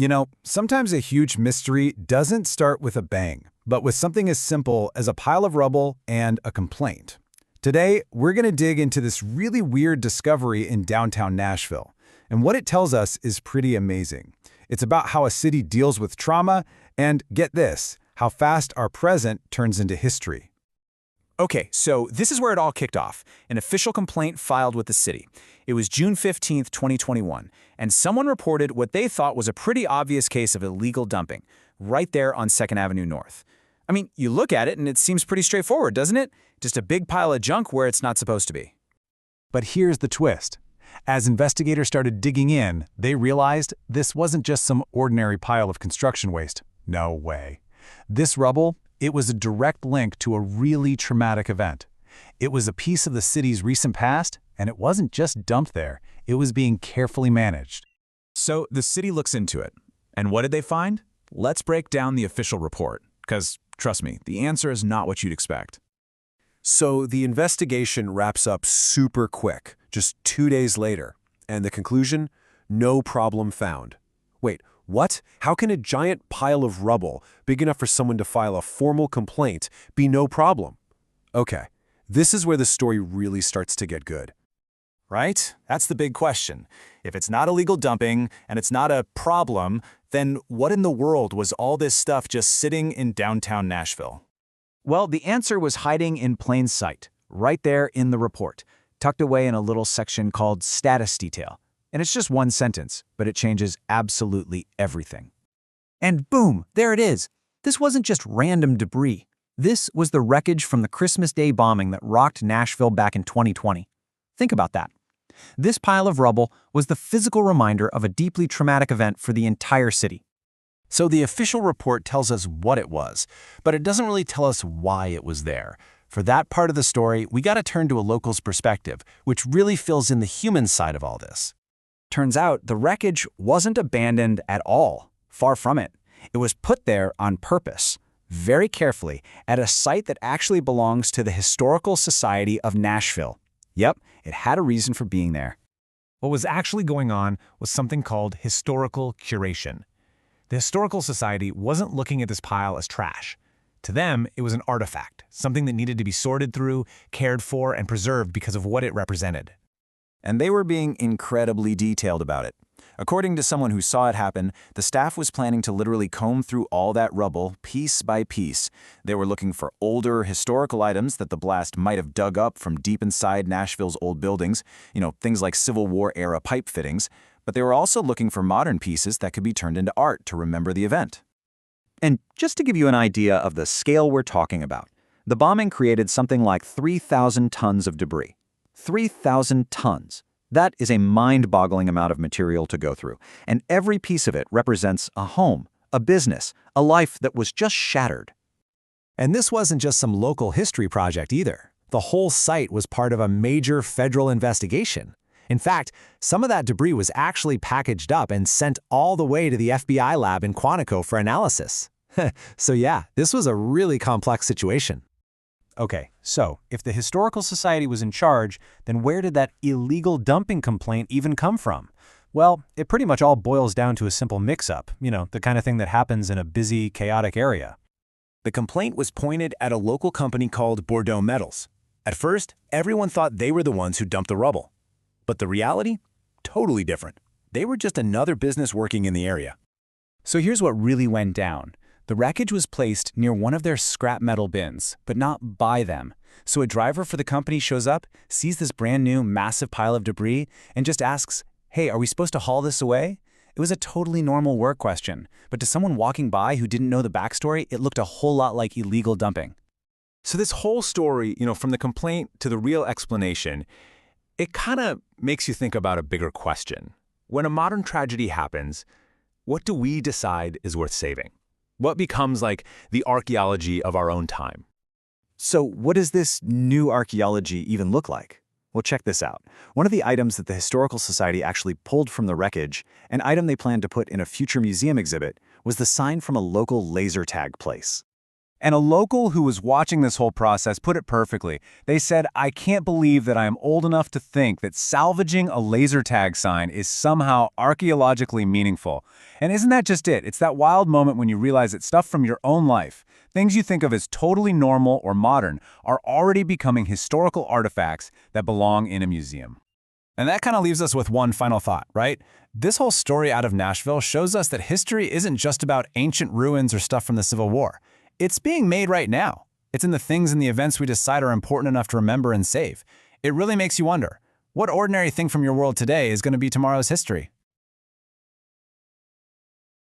You know, sometimes a huge mystery doesn't start with a bang, but with something as simple as a pile of rubble and a complaint. Today, we're going to dig into this really weird discovery in downtown Nashville. And what it tells us is pretty amazing. It's about how a city deals with trauma and, get this, how fast our present turns into history. Okay, so this is where it all kicked off, an official complaint filed with the city. It was June 15, 2021, and someone reported what they thought was a pretty obvious case of illegal dumping, right there on 2nd Avenue North. I mean, you look at it and it seems pretty straightforward, doesn't it? Just a big pile of junk where it's not supposed to be. But here's the twist. As investigators started digging in, they realized this wasn't just some ordinary pile of construction waste. No way. This rubble, it was a direct link to a really traumatic event. It was a piece of the city's recent past, and it wasn't just dumped there. It was being carefully managed. So the city looks into it. And what did they find? Let's break down the official report, because, trust me, the answer is not what you'd expect. So the investigation wraps up super quick, just 2 days later. And the conclusion? No problem found. Wait, what? How can a giant pile of rubble, big enough for someone to file a formal complaint, be no problem? Okay, this is where the story really starts to get good. Right? That's the big question. If it's not illegal dumping and it's not a problem, then what in the world was all this stuff just sitting in downtown Nashville? Well, the answer was hiding in plain sight, right there in the report, tucked away in a little section called Status Detail. And it's just one sentence, but it changes absolutely everything. And boom, there it is. This wasn't just random debris. This was the wreckage from the Christmas Day bombing that rocked Nashville back in 2020. Think about that. This pile of rubble was the physical reminder of a deeply traumatic event for the entire city. So the official report tells us what it was, but it doesn't really tell us why it was there. For that part of the story, we got to turn to a local's perspective, which really fills in the human side of all this. Turns out the wreckage wasn't abandoned at all. Far from it. It was put there on purpose, very carefully, at a site that actually belongs to the Historical Society of Nashville. Yep, it had a reason for being there. What was actually going on was something called historical curation. The Historical Society wasn't looking at this pile as trash. To them, it was an artifact, something that needed to be sorted through, cared for, and preserved because of what it represented. And they were being incredibly detailed about it. According to someone who saw it happen, the staff was planning to literally comb through all that rubble piece by piece. They were looking for older historical items that the blast might have dug up from deep inside Nashville's old buildings, things like Civil War-era pipe fittings, but they were also looking for modern pieces that could be turned into art to remember the event. And just to give you an idea of the scale we're talking about, the bombing created something like 3,000 tons of debris. 3,000 tons. That is a mind-boggling amount of material to go through, and every piece of it represents a home, a business, a life that was just shattered. And this wasn't just some local history project either. The whole site was part of a major federal investigation. In fact, some of that debris was actually packaged up and sent all the way to the FBI lab in Quantico for analysis. So yeah, this was a really complex situation. Okay, so if the Historical Society was in charge, then where did that illegal dumping complaint even come from? Well, it pretty much all boils down to a simple mix-up, the kind of thing that happens in a busy, chaotic area. The complaint was pointed at a local company called Bordeaux Metals. At first, everyone thought they were the ones who dumped the rubble. But the reality? Totally different. They were just another business working in the area. So here's what really went down. The wreckage was placed near one of their scrap metal bins, but not by them. So a driver for the company shows up, sees this brand new massive pile of debris, and just asks, "Hey, are we supposed to haul this away?" It was a totally normal work question, but to someone walking by who didn't know the backstory, it looked a whole lot like illegal dumping. So this whole story, from the complaint to the real explanation, it kind of makes you think about a bigger question. When a modern tragedy happens, what do we decide is worth saving? What becomes like the archaeology of our own time? So what does this new archaeology even look like? Well, check this out. One of the items that the Historical Society actually pulled from the wreckage, an item they planned to put in a future museum exhibit, was the sign from a local laser tag place. And a local who was watching this whole process put it perfectly. They said, "I can't believe that I am old enough to think that salvaging a laser tag sign is somehow archaeologically meaningful." And isn't that just it? It's that wild moment when you realize that stuff from your own life, things you think of as totally normal or modern, are already becoming historical artifacts that belong in a museum. And that kind of leaves us with one final thought, right? This whole story out of Nashville shows us that history isn't just about ancient ruins or stuff from the Civil War. It's being made right now. It's in the things and the events we decide are important enough to remember and save. It really makes you wonder, what ordinary thing from your world today is going to be tomorrow's history?